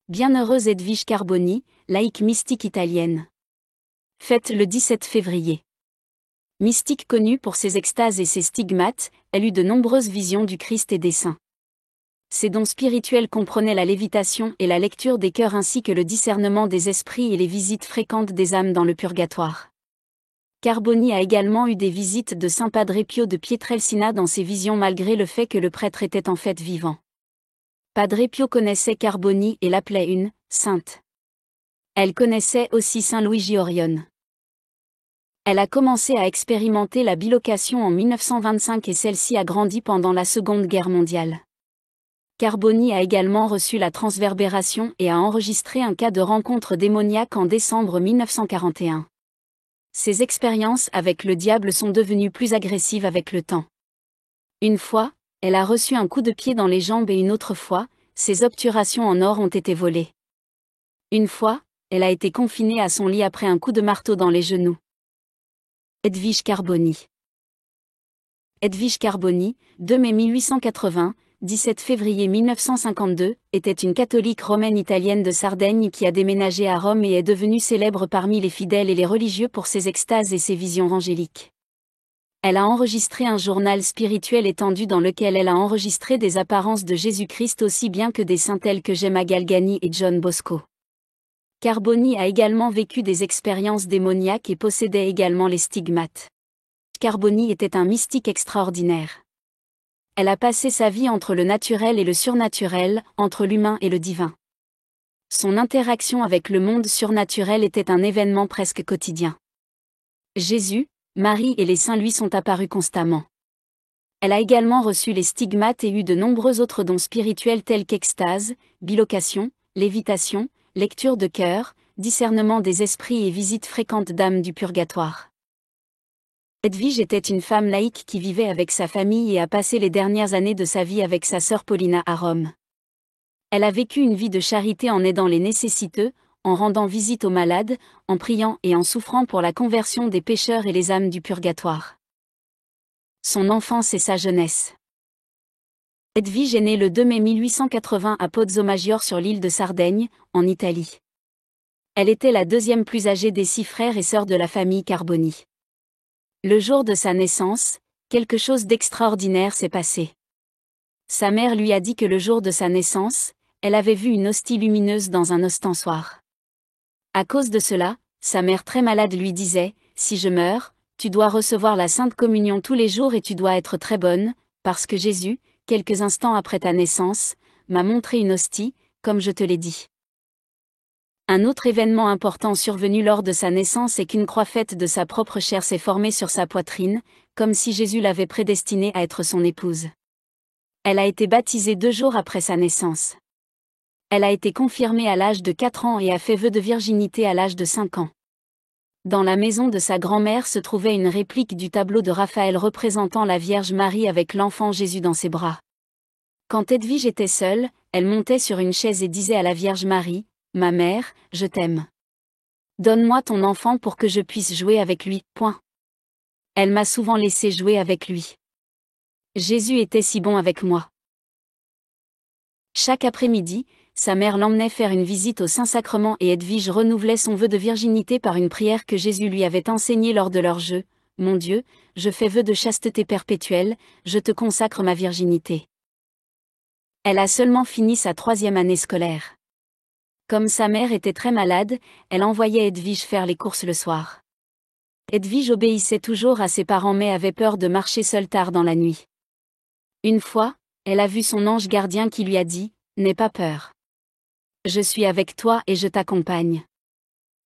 Bienheureuse Edwige Carboni, laïque mystique italienne. Fête le 17 février. Mystique connue pour ses extases et ses stigmates, elle eut de nombreuses visions du Christ et des saints. Ses dons spirituels comprenaient la lévitation et la lecture des cœurs ainsi que le discernement des esprits et les visites fréquentes des âmes dans le purgatoire. Carboni a également eu des visites de Saint Padre Pio de Pietrelcina dans ses visions malgré le fait que le prêtre était en fait vivant. Padre Pio connaissait Carboni et l'appelait une « sainte ». Elle connaissait aussi Saint Luigi Orione. Elle a commencé à expérimenter la bilocation en 1925 et celle-ci a grandi pendant la Seconde Guerre mondiale. Carboni a également reçu la transverbération et a enregistré un cas de rencontre démoniaque en décembre 1941. Ses expériences avec le diable sont devenues plus agressives avec le temps. Une fois, elle a reçu un coup de pied dans les jambes et une autre fois, ses obturations en or ont été volées. Une fois, elle a été confinée à son lit après un coup de marteau dans les genoux. Edwige Carboni. Edwige Carboni, 2 mai 1880, 17 février 1952, était une catholique romaine italienne de Sardaigne qui a déménagé à Rome et est devenue célèbre parmi les fidèles et les religieux pour ses extases et ses visions angéliques. Elle a enregistré un journal spirituel étendu dans lequel elle a enregistré des apparences de Jésus-Christ aussi bien que des saints tels que Gemma Galgani et John Bosco. Carboni a également vécu des expériences démoniaques et possédait également les stigmates. Carboni était un mystique extraordinaire. Elle a passé sa vie entre le naturel et le surnaturel, entre l'humain et le divin. Son interaction avec le monde surnaturel était un événement presque quotidien. Jésus, Marie et les saints lui sont apparus constamment. Elle a également reçu les stigmates et eu de nombreux autres dons spirituels tels qu'extase, bilocation, lévitation, lecture de cœur, discernement des esprits et visites fréquentes d'âmes du purgatoire. Edwige était une femme laïque qui vivait avec sa famille et a passé les dernières années de sa vie avec sa sœur Paulina à Rome. Elle a vécu une vie de charité en aidant les nécessiteux, en rendant visite aux malades, en priant et en souffrant pour la conversion des pécheurs et les âmes du purgatoire. Son enfance et sa jeunesse. Edwige est née le 2 mai 1880 à Pozzo Maggiore sur l'île de Sardaigne, en Italie. Elle était la deuxième plus âgée des 6 frères et sœurs de la famille Carboni. Le jour de sa naissance, quelque chose d'extraordinaire s'est passé. Sa mère lui a dit que le jour de sa naissance, elle avait vu une hostie lumineuse dans un ostensoir. À cause de cela, sa mère très malade lui disait « Si je meurs, tu dois recevoir la Sainte Communion tous les jours et tu dois être très bonne, parce que Jésus, quelques instants après ta naissance, m'a montré une hostie, comme je te l'ai dit. » Un autre événement important survenu lors de sa naissance est qu'une croix faite de sa propre chair s'est formée sur sa poitrine, comme si Jésus l'avait prédestinée à être son épouse. Elle a été baptisée 2 jours après sa naissance. Elle a été confirmée à l'âge de 4 ans et a fait vœu de virginité à l'âge de 5 ans. Dans la maison de sa grand-mère se trouvait une réplique du tableau de Raphaël représentant la Vierge Marie avec l'enfant Jésus dans ses bras. Quand Edwige était seule, elle montait sur une chaise et disait à la Vierge Marie, « Ma mère, je t'aime. Donne-moi ton enfant pour que je puisse jouer avec lui, point. » Elle m'a souvent laissé jouer avec lui. Jésus était si bon avec moi. Chaque après-midi, sa mère l'emmenait faire une visite au Saint-Sacrement et Edwige renouvelait son vœu de virginité par une prière que Jésus lui avait enseignée lors de leur jeu. « Mon Dieu, je fais vœu de chasteté perpétuelle, je te consacre ma virginité. » Elle a seulement fini sa 3e année scolaire. Comme sa mère était très malade, elle envoyait Edwige faire les courses le soir. Edwige obéissait toujours à ses parents mais avait peur de marcher seule tard dans la nuit. Une fois, elle a vu son ange gardien qui lui a dit « N'aie pas peur. Je suis avec toi et je t'accompagne. »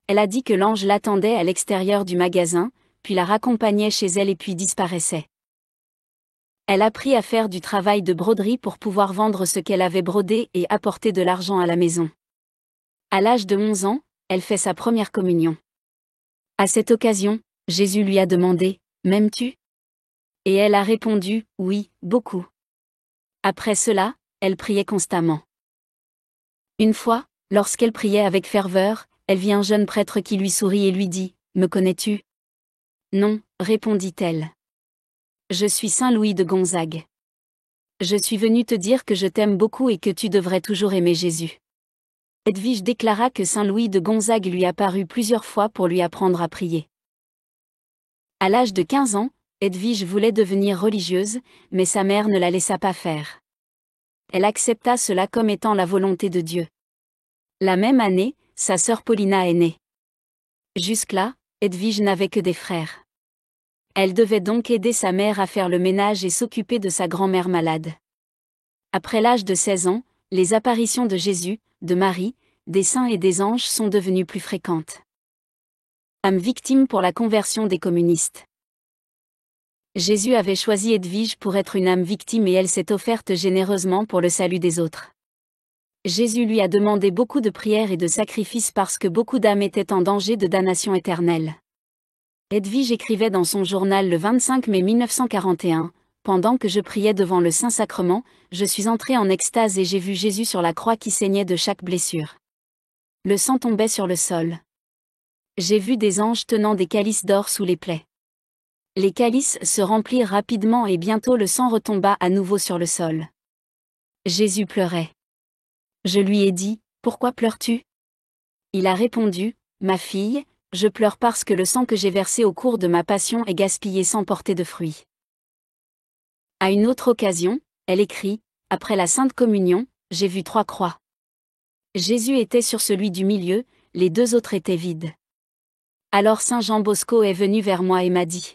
Elle a dit que l'ange l'attendait à l'extérieur du magasin, puis la raccompagnait chez elle et puis disparaissait. Elle apprit à faire du travail de broderie pour pouvoir vendre ce qu'elle avait brodé et apporter de l'argent à la maison. À l'âge de 11 ans, elle fait sa première communion. À cette occasion, Jésus lui a demandé « M'aimes-tu » Et elle a répondu « Oui, beaucoup ». Après cela, elle priait constamment. Une fois, lorsqu'elle priait avec ferveur, elle vit un jeune prêtre qui lui sourit et lui dit « Me connais-tu » ? « Non, répondit-elle. Je suis Saint Louis de Gonzague. Je suis venue te dire que je t'aime beaucoup et que tu devrais toujours aimer Jésus. Edwige déclara que Saint Louis de Gonzague lui apparut plusieurs fois pour lui apprendre à prier. À l'âge de 15 ans, Edwige voulait devenir religieuse, mais sa mère ne la laissa pas faire. Elle accepta cela comme étant la volonté de Dieu. La même année, sa sœur Paulina est née. Jusque-là, Edwige n'avait que des frères. Elle devait donc aider sa mère à faire le ménage et s'occuper de sa grand-mère malade. Après l'âge de 16 ans, les apparitions de Jésus, de Marie, des saints et des anges sont devenues plus fréquentes. Âme victime pour la conversion des communistes. Jésus avait choisi Edwige pour être une âme victime et elle s'est offerte généreusement pour le salut des autres. Jésus lui a demandé beaucoup de prières et de sacrifices parce que beaucoup d'âmes étaient en danger de damnation éternelle. Edwige écrivait dans son journal le 25 mai 1941, « Pendant que je priais devant le Saint-Sacrement, je suis entrée en extase et j'ai vu Jésus sur la croix qui saignait de chaque blessure. Le sang tombait sur le sol. J'ai vu des anges tenant des calices d'or sous les plaies. Les calices se remplirent rapidement et bientôt le sang retomba à nouveau sur le sol. Jésus pleurait. Je lui ai dit, « Pourquoi pleures-tu » Il a répondu, « Ma fille, je pleure parce que le sang que j'ai versé au cours de ma passion est gaspillé sans porter de fruits. » À une autre occasion, elle écrit, « Après la Sainte Communion, j'ai vu 3 croix. Jésus était sur celui du milieu, les 2 autres étaient vides. Alors Saint Jean Bosco est venu vers moi et m'a dit,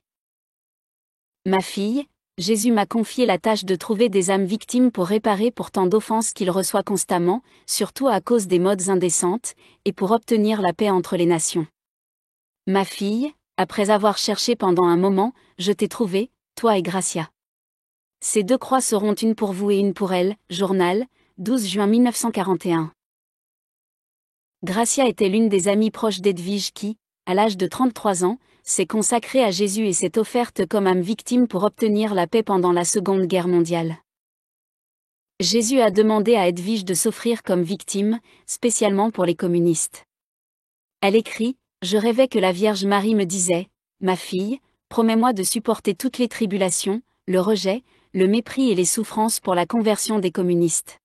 « Ma fille, Jésus m'a confié la tâche de trouver des âmes victimes pour réparer pour tant d'offenses qu'il reçoit constamment, surtout à cause des modes indécentes, et pour obtenir la paix entre les nations. Ma fille, après avoir cherché pendant un moment, je t'ai trouvé, toi et Gracia. Ces 2 croix seront une pour vous et une pour elle. » Journal, 12 juin 1941. Gracia était l'une des amies proches d'Edwige qui, à l'âge de 33 ans, s'est consacrée à Jésus et s'est offerte comme âme victime pour obtenir la paix pendant la Seconde Guerre mondiale. Jésus a demandé à Edwige de s'offrir comme victime, spécialement pour les communistes. Elle écrit, « Je rêvais que la Vierge Marie me disait, « Ma fille, promets-moi de supporter toutes les tribulations, le rejet, le mépris et les souffrances pour la conversion des communistes. »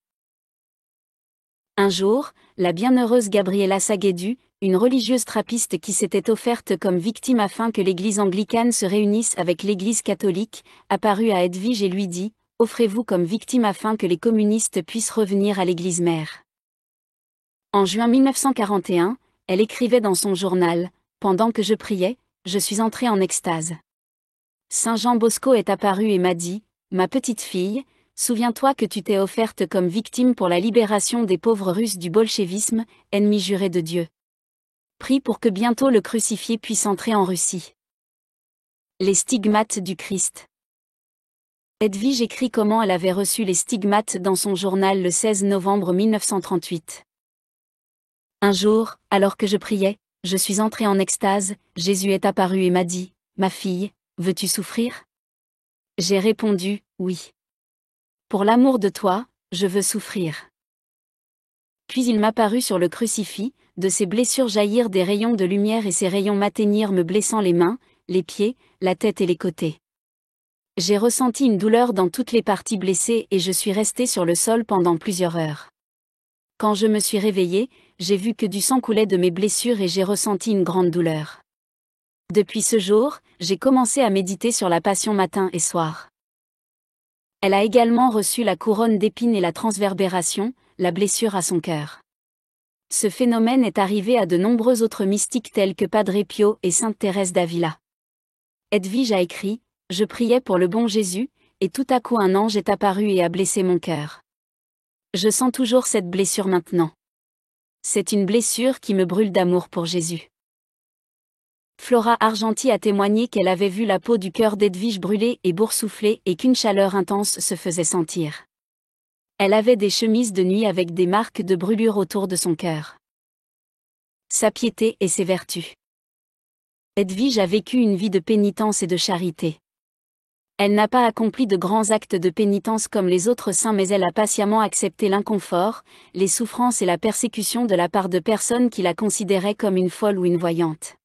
Un jour, la bienheureuse Gabriela Saguedu, une religieuse trappiste qui s'était offerte comme victime afin que l'église anglicane se réunisse avec l'église catholique, apparut à Edwige et lui dit, « Offrez-vous comme victime afin que les communistes puissent revenir à l'église mère. » En juin 1941, elle écrivait dans son journal, « Pendant que je priais, je suis entrée en extase. Saint Jean Bosco est apparu et m'a dit, « Ma petite fille, souviens-toi que tu t'es offerte comme victime pour la libération des pauvres Russes du bolchevisme, ennemi juré de Dieu. Prie pour que bientôt le crucifié puisse entrer en Russie. » Les stigmates du Christ. Edwige écrit comment elle avait reçu les stigmates dans son journal le 16 novembre 1938. Un jour, alors que je priais, je suis entrée en extase, Jésus est apparu et m'a dit, « Ma fille, veux-tu souffrir ?» J'ai répondu, « Oui. Pour l'amour de toi, je veux souffrir. » Puis il m'apparut sur le crucifix, de ses blessures jaillirent des rayons de lumière et ces rayons m'atteignirent me blessant les mains, les pieds, la tête et les côtés. J'ai ressenti une douleur dans toutes les parties blessées et je suis restée sur le sol pendant plusieurs heures. Quand je me suis réveillée, j'ai vu que du sang coulait de mes blessures et j'ai ressenti une grande douleur. Depuis ce jour, j'ai commencé à méditer sur la Passion matin et soir. Elle a également reçu la couronne d'épines et la transverbération, la blessure à son cœur. Ce phénomène est arrivé à de nombreux autres mystiques tels que Padre Pio et Sainte Thérèse d'Avila. Edwige a écrit, « Je priais pour le bon Jésus, et tout à coup un ange est apparu et a blessé mon cœur. Je sens toujours cette blessure maintenant. C'est une blessure qui me brûle d'amour pour Jésus. » Flora Argenti a témoigné qu'elle avait vu la peau du cœur d'Edwige brûler et boursoufler et qu'une chaleur intense se faisait sentir. Elle avait des chemises de nuit avec des marques de brûlure autour de son cœur. Sa piété et ses vertus. Edwige a vécu une vie de pénitence et de charité. Elle n'a pas accompli de grands actes de pénitence comme les autres saints mais elle a patiemment accepté l'inconfort, les souffrances et la persécution de la part de personnes qui la considéraient comme une folle ou une voyante.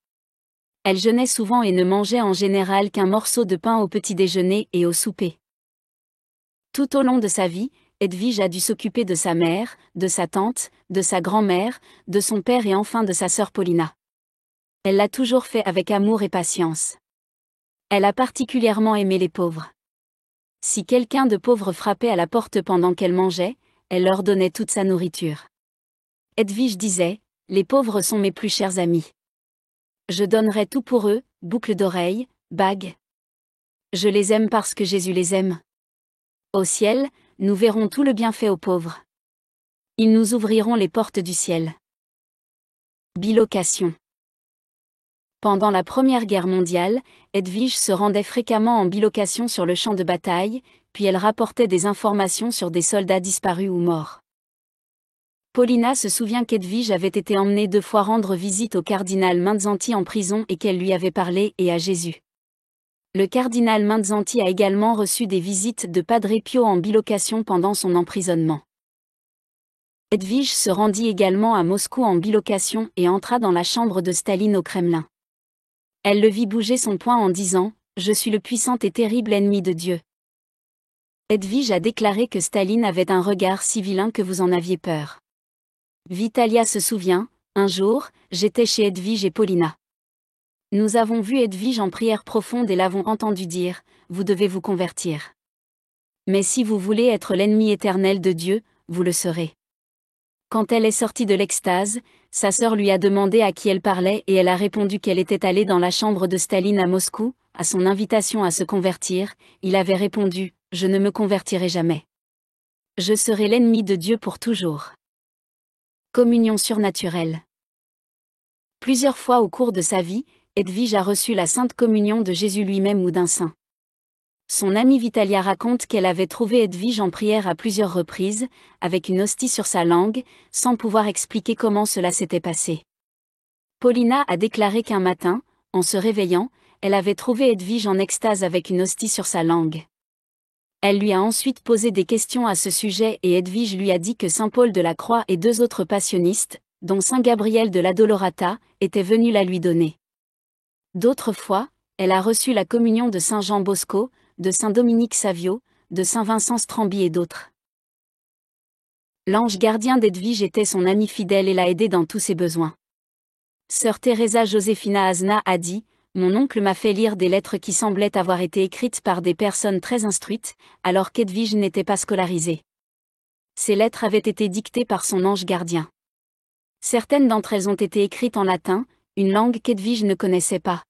Elle jeûnait souvent et ne mangeait en général qu'un morceau de pain au petit déjeuner et au souper. Tout au long de sa vie, Edwige a dû s'occuper de sa mère, de sa tante, de sa grand-mère, de son père et enfin de sa sœur Paulina. Elle l'a toujours fait avec amour et patience. Elle a particulièrement aimé les pauvres. Si quelqu'un de pauvre frappait à la porte pendant qu'elle mangeait, elle leur donnait toute sa nourriture. Edwige disait, « Les pauvres sont mes plus chers amis. Je donnerai tout pour eux, boucles d'oreilles, bagues. Je les aime parce que Jésus les aime. Au ciel, nous verrons tout le bienfait aux pauvres. Ils nous ouvriront les portes du ciel. » Bilocation. Pendant la Première Guerre mondiale, Edwige se rendait fréquemment en bilocation sur le champ de bataille, puis elle rapportait des informations sur des soldats disparus ou morts. Paulina se souvient qu'Edwige avait été emmenée 2 fois rendre visite au cardinal Mindzanti en prison et qu'elle lui avait parlé et à Jésus. Le cardinal Mindzanti a également reçu des visites de Padre Pio en bilocation pendant son emprisonnement. Edwige se rendit également à Moscou en bilocation et entra dans la chambre de Staline au Kremlin. Elle le vit bouger son poing en disant « Je suis le puissant et terrible ennemi de Dieu ». Edwige a déclaré que Staline avait un regard si vilain que vous en aviez peur. Vitalia se souvient, un jour, j'étais chez Edwige et Paulina. Nous avons vu Edwige en prière profonde et l'avons entendu dire, vous devez vous convertir. Mais si vous voulez être l'ennemi éternel de Dieu, vous le serez. Quand elle est sortie de l'extase, sa sœur lui a demandé à qui elle parlait et elle a répondu qu'elle était allée dans la chambre de Staline à Moscou, à son invitation à se convertir. Il avait répondu, je ne me convertirai jamais. Je serai l'ennemi de Dieu pour toujours. Communion surnaturelle. Plusieurs fois au cours de sa vie, Edwige a reçu la Sainte Communion de Jésus lui-même ou d'un saint. Son amie Vitalia raconte qu'elle avait trouvé Edwige en prière à plusieurs reprises, avec une hostie sur sa langue, sans pouvoir expliquer comment cela s'était passé. Paulina a déclaré qu'un matin, en se réveillant, elle avait trouvé Edwige en extase avec une hostie sur sa langue. Elle lui a ensuite posé des questions à ce sujet et Edwige lui a dit que saint Paul de la Croix et 2 autres passionnistes, dont saint Gabriel de l'Adolorata, étaient venus la lui donner. D'autres fois, elle a reçu la communion de saint Jean Bosco, de saint Dominique Savio, de saint Vincent Strambie et d'autres. L'ange gardien d'Edwige était son ami fidèle et l'a aidé dans tous ses besoins. Sœur Teresa Josefina Azna a dit, « Mon oncle m'a fait lire des lettres qui semblaient avoir été écrites par des personnes très instruites, alors qu'Edwige n'était pas scolarisée. Ces lettres avaient été dictées par son ange gardien. Certaines d'entre elles ont été écrites en latin, une langue qu'Edwige ne connaissait pas.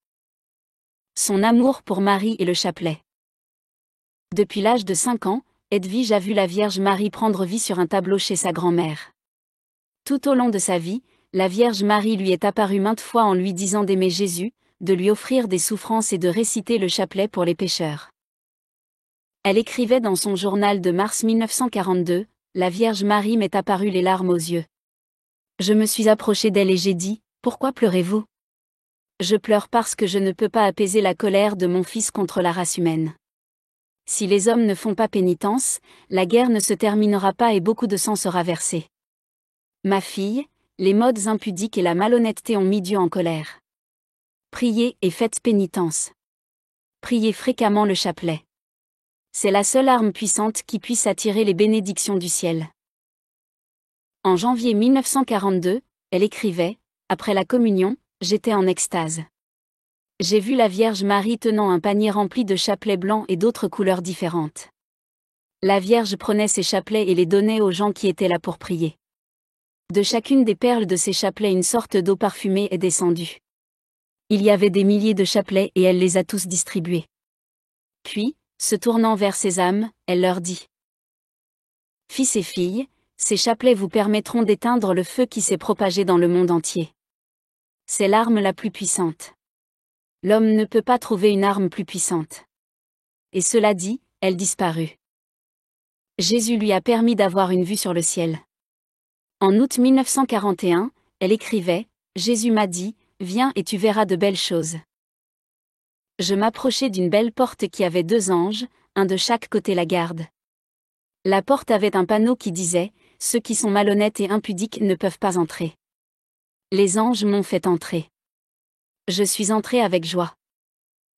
Son amour pour Marie et le chapelet. Depuis l'âge de 5 ans, Edwige a vu la Vierge Marie prendre vie sur un tableau chez sa grand-mère. Tout au long de sa vie, la Vierge Marie lui est apparue maintes fois en lui disant d'aimer Jésus, de lui offrir des souffrances et de réciter le chapelet pour les pécheurs. Elle écrivait dans son journal de mars 1942, « La Vierge Marie m'est apparue les larmes aux yeux. Je me suis approchée d'elle et j'ai dit, « Pourquoi pleurez-vous ? Je pleure parce que je ne peux pas apaiser la colère de mon fils contre la race humaine. Si les hommes ne font pas pénitence, la guerre ne se terminera pas et beaucoup de sang sera versé. Ma fille, les modes impudiques et la malhonnêteté ont mis Dieu en colère. Priez et faites pénitence. Priez fréquemment le chapelet. C'est la seule arme puissante qui puisse attirer les bénédictions du ciel. » En janvier 1942, elle écrivait, « Après la communion, j'étais en extase. J'ai vu la Vierge Marie tenant un panier rempli de chapelets blancs et d'autres couleurs différentes. La Vierge prenait ces chapelets et les donnait aux gens qui étaient là pour prier. De chacune des perles de ces chapelets une sorte d'eau parfumée est descendue. Il y avait des milliers de chapelets et elle les a tous distribués. Puis, se tournant vers ces âmes, elle leur dit : Fils et filles, ces chapelets vous permettront d'éteindre le feu qui s'est propagé dans le monde entier. C'est l'arme la plus puissante. L'homme ne peut pas trouver une arme plus puissante. Et cela dit, elle disparut. Jésus lui a permis d'avoir une vue sur le ciel. En août 1941, elle écrivait : Jésus m'a dit, viens et tu verras de belles choses. Je m'approchai d'une belle porte qui avait 2 anges, un de chaque côté la garde. La porte avait un panneau qui disait : ceux qui sont malhonnêtes et impudiques ne peuvent pas entrer. Les anges m'ont fait entrer. Je suis entré avec joie.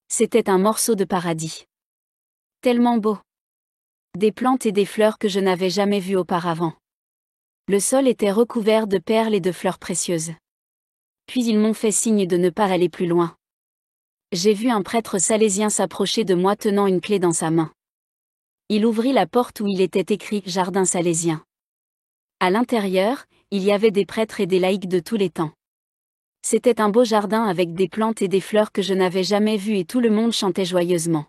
C'était un morceau de paradis. Tellement beau. Des plantes et des fleurs que je n'avais jamais vues auparavant. Le sol était recouvert de perles et de fleurs précieuses. Puis ils m'ont fait signe de ne pas aller plus loin. J'ai vu un prêtre salésien s'approcher de moi tenant une clé dans sa main. Il ouvrit la porte où il était écrit « Jardin salésien ». À l'intérieur, il y avait des prêtres et des laïcs de tous les temps. C'était un beau jardin avec des plantes et des fleurs que je n'avais jamais vues et tout le monde chantait joyeusement.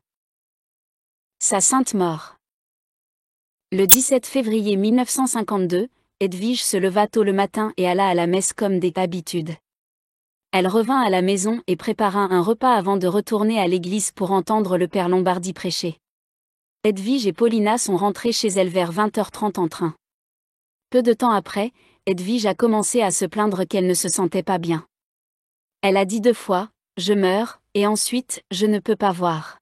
Sa sainte mort. Le 17 février 1952, Edwige se leva tôt le matin et alla à la messe comme d'habitude. Elle revint à la maison et prépara un repas avant de retourner à l'église pour entendre le père Lombardi prêcher. Edwige et Paulina sont rentrées chez elles vers 20h30 en train. Peu de temps après, Edwige a commencé à se plaindre qu'elle ne se sentait pas bien. Elle a dit 2 fois « Je meurs » et ensuite « Je ne peux pas voir ».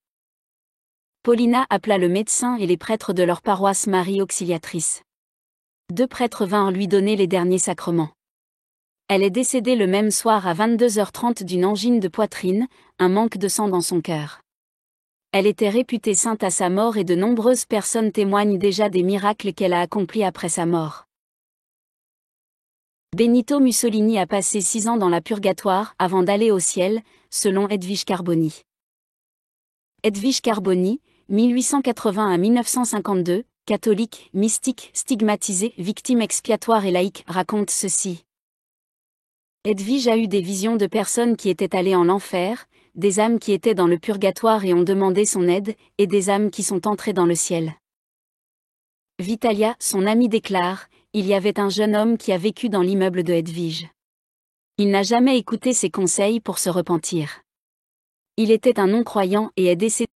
Paulina appela le médecin et les prêtres de leur paroisse Marie Auxiliatrice. 2 prêtres vinrent lui donner les derniers sacrements. Elle est décédée le même soir à 22h30 d'une angine de poitrine, un manque de sang dans son cœur. Elle était réputée sainte à sa mort et de nombreuses personnes témoignent déjà des miracles qu'elle a accomplis après sa mort. Benito Mussolini a passé 6 ans dans la purgatoire avant d'aller au ciel, selon Edwige Carboni. Edwige Carboni, 1880 à 1952, catholique, mystique, stigmatisée, victime expiatoire et laïque, raconte ceci. Edwige a eu des visions de personnes qui étaient allées en enfer, des âmes qui étaient dans le purgatoire et ont demandé son aide, et des âmes qui sont entrées dans le ciel. Vitalia, son amie, déclare, il y avait un jeune homme qui a vécu dans l'immeuble de Edwige. Il n'a jamais écouté ses conseils pour se repentir. Il était un non-croyant et est décédé.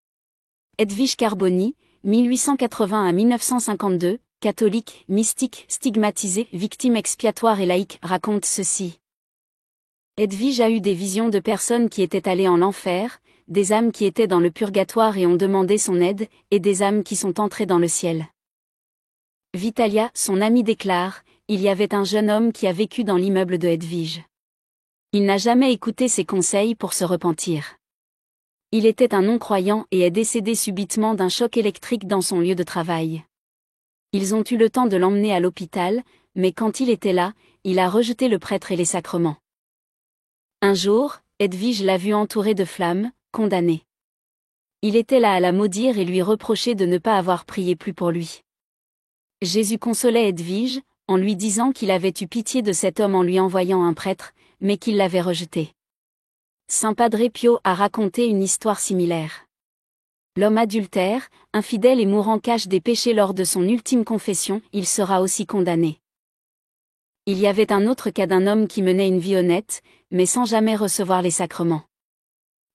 Edwige Carboni, 1880 à 1952, catholique, mystique, stigmatisée, victime expiatoire et laïque, raconte ceci. Edwige a eu des visions de personnes qui étaient allées en enfer, des âmes qui étaient dans le purgatoire et ont demandé son aide, et des âmes qui sont entrées dans le ciel. Vitalia, son amie, déclare, il y avait un jeune homme qui a vécu dans l'immeuble de Edwige. Il n'a jamais écouté ses conseils pour se repentir. Il était un non-croyant et est décédé subitement d'un choc électrique dans son lieu de travail. Ils ont eu le temps de l'emmener à l'hôpital, mais quand il était là, il a rejeté le prêtre et les sacrements. Un jour, Edwige l'a vu entouré de flammes, condamné. Il était là à la maudire et lui reprocher de ne pas avoir prié plus pour lui. Jésus consolait Edwige, en lui disant qu'il avait eu pitié de cet homme en lui envoyant un prêtre, mais qu'il l'avait rejeté. Saint Padre Pio a raconté une histoire similaire. L'homme adultère, infidèle et mourant cache des péchés lors de son ultime confession, il sera aussi condamné. Il y avait un autre cas d'un homme qui menait une vie honnête, mais sans jamais recevoir les sacrements.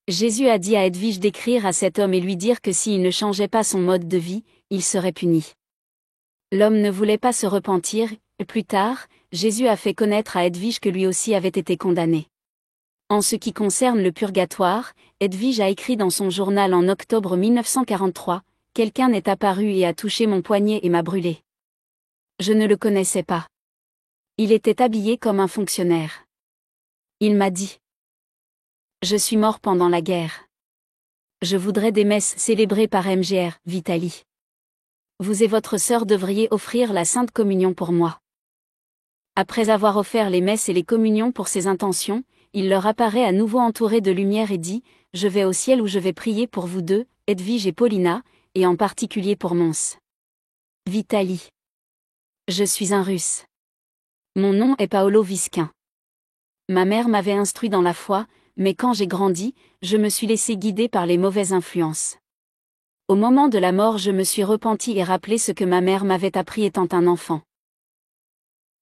Jésus a dit à Edwige d'écrire à cet homme et lui dire que s'il ne changeait pas son mode de vie, il serait puni. L'homme ne voulait pas se repentir, et plus tard, Jésus a fait connaître à Edwige que lui aussi avait été condamné. En ce qui concerne le purgatoire, Edwige a écrit dans son journal en octobre 1943, « Quelqu'un est apparu et a touché mon poignet et m'a brûlé. Je ne le connaissais pas. Il était habillé comme un fonctionnaire. Il m'a dit. Je suis mort pendant la guerre. Je voudrais des messes célébrées par Mgr. Vitali. Vous et votre sœur devriez offrir la Sainte Communion pour moi. » Après avoir offert les messes et les communions pour ses intentions, il leur apparaît à nouveau entouré de lumière et dit « Je vais au ciel où je vais prier pour vous deux, Edwige et Paulina, et en particulier pour Mons. Vitali. Je suis un Russe. Mon nom est Paolo Visquin. Ma mère m'avait instruit dans la foi, mais quand j'ai grandi, je me suis laissé guider par les mauvaises influences. Au moment de la mort, je me suis repenti et rappelé ce que ma mère m'avait appris étant un enfant. »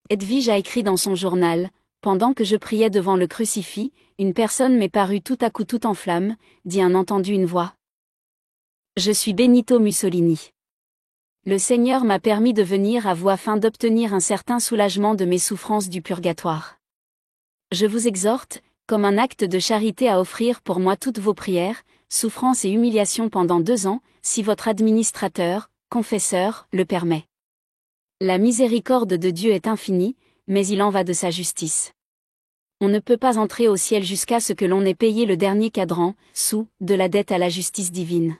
Edwige a écrit dans son journal, « Pendant que je priais devant le crucifix, une personne m'est parue tout à coup tout en flammes, dit un entendu une voix. Je suis Benito Mussolini. Le Seigneur m'a permis de venir à vous afin d'obtenir un certain soulagement de mes souffrances du purgatoire. Je vous exhorte, comme un acte de charité, à offrir pour moi toutes vos prières, souffrances et humiliations pendant 2 ans, si votre administrateur, confesseur, le permet. La miséricorde de Dieu est infinie, mais il en va de sa justice. On ne peut pas entrer au ciel jusqu'à ce que l'on ait payé le dernier cadran, sou, de la dette à la justice divine.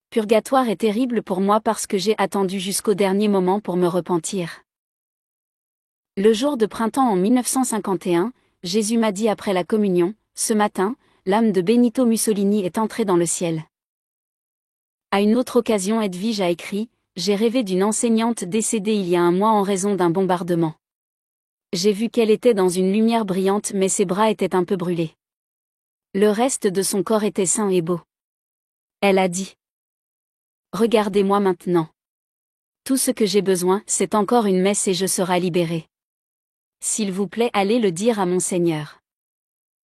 Purgatoire est terrible pour moi parce que j'ai attendu jusqu'au dernier moment pour me repentir. Le jour de printemps en 1951, Jésus m'a dit après la communion, « Ce matin, l'âme de Benito Mussolini est entrée dans le ciel. » À une autre occasion, Edwige a écrit, « J'ai rêvé d'une enseignante décédée il y a un mois en raison d'un bombardement. J'ai vu qu'elle était dans une lumière brillante mais ses bras étaient un peu brûlés. Le reste de son corps était sain et beau. Elle a dit. Regardez-moi maintenant. Tout ce que j'ai besoin, c'est encore une messe et je serai libérée. S'il vous plaît, allez le dire à mon Seigneur.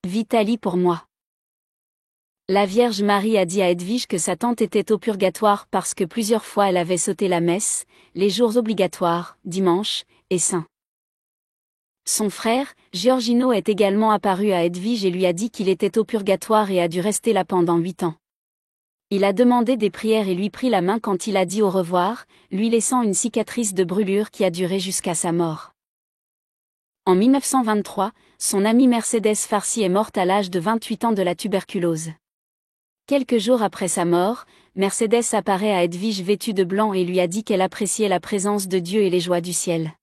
Vitali pour moi. » La Vierge Marie a dit à Edwige que sa tante était au purgatoire parce que plusieurs fois elle avait sauté la messe, les jours obligatoires, dimanche, et saint. Son frère, Giorgino, est également apparu à Edwige et lui a dit qu'il était au purgatoire et a dû rester là pendant 8 ans. Il a demandé des prières et lui prit la main quand il a dit au revoir, lui laissant une cicatrice de brûlure qui a duré jusqu'à sa mort. En 1923, son amie Mercedes Farcy est morte à l'âge de 28 ans de la tuberculose. Quelques jours après sa mort, Mercedes apparaît à Edwige vêtue de blanc et lui a dit qu'elle appréciait la présence de Dieu et les joies du ciel.